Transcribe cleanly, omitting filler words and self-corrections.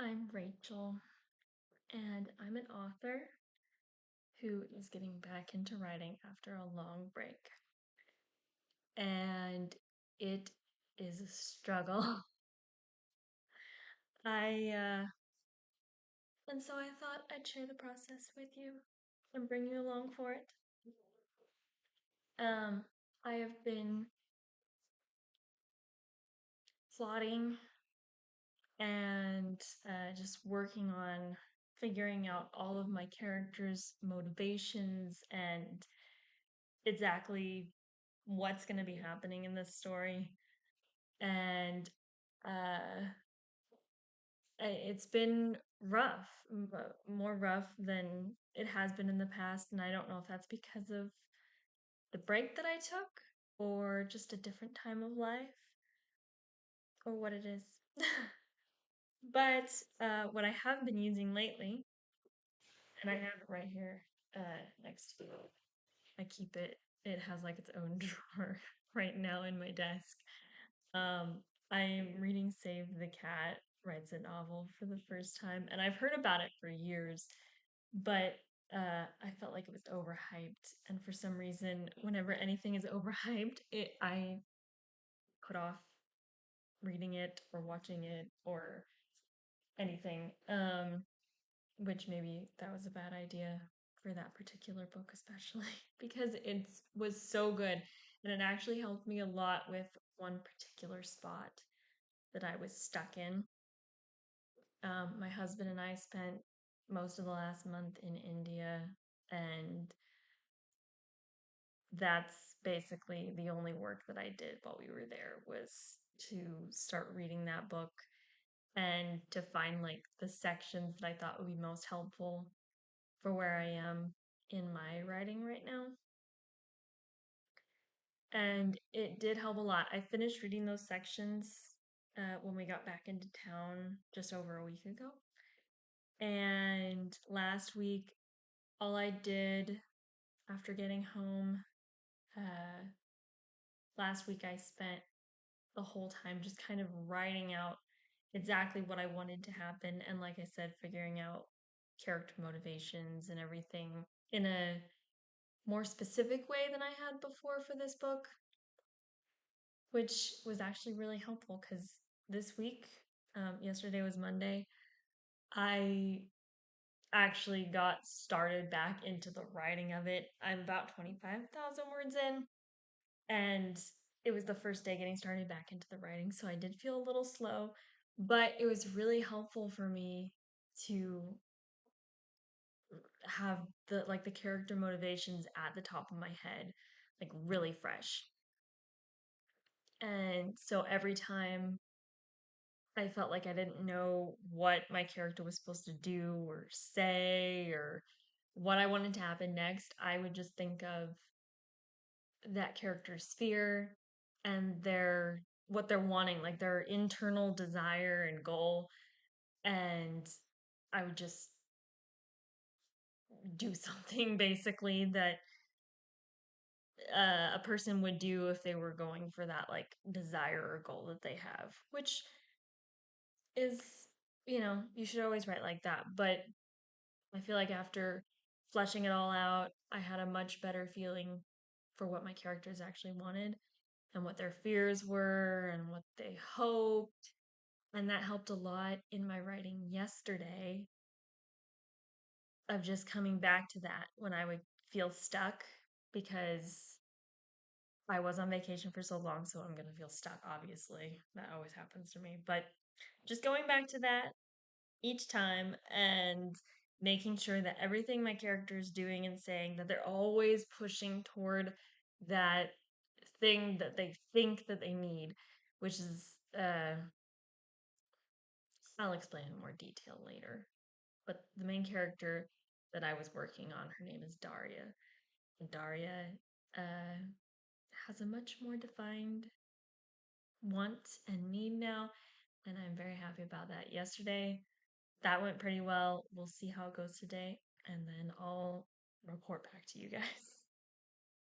I'm Rachel, and I'm an author who is getting back into writing after a long break. And it is a struggle. I and so I thought I'd share the process with you and bring you along for it. Um, I have been plotting and just working on figuring out all of my characters' motivations and exactly what's going to be happening in this story. And uh, it's been rough, more rough than it has been in the past. And I don't know if that's because of the break that I took or just a different time of life or what it is. But what I have been using lately, and I have it right here next to me, I keep it, it has like its own drawer right now in my desk. Um, I'm reading Save the Cat writes a novel for the first time, and I've heard about it for years, but I felt like it was overhyped, and for some reason, whenever anything is overhyped, I put off reading it or watching it or anything. Which maybe that was a bad idea for that particular book, especially because it was so good, and it actually helped me a lot with one particular spot that I was stuck in. My husband and I spent most of the last month in India, and that's basically the only work that I did while we were there was to start reading that book and to find like the sections that I thought would be most helpful for where I am in my writing right now. And it did help a lot. I finished reading those sections when we got back into town just over a week ago. And last week, all I did after getting home, uh, last week I spent the whole time just kind of writing out exactly what I wanted to happen. And like I said, figuring out character motivations and everything in a more specific way than I had before for this book, which was actually really helpful because this week, yesterday was Monday, I actually got started back into the writing of it. I'm about 25,000 words in, and it was the first day getting started back into the writing, so I did feel a little slow, but it was really helpful for me to have the character motivations at the top of my head, like really fresh. And so every time I felt like I didn't know what my character was supposed to do or say or what I wanted to happen next, I would just think of that character's fear and their what they're wanting, like their internal desire and goal, and I would just do something basically that a person would do if they were going for that like desire or goal that they have, which is, you should always write like that. But I feel like after fleshing it all out, I had a much better feeling for what my characters actually wanted and what their fears were and what they hoped. And that helped a lot in my writing yesterday of just coming back to that when I would feel stuck because I was on vacation for so long, so I'm going to feel stuck, obviously. That always happens to me. But just going back to that each time and making sure that everything my character is doing and saying that they're always pushing toward that thing that they think that they need, which is I'll explain in more detail later. But the main character that I was working on, her name is Daria. And Daria uh, has a much more defined want and need now, and I'm very happy about that. Yesterday, that went pretty well. We'll see how it goes today, and then I'll report back to you guys.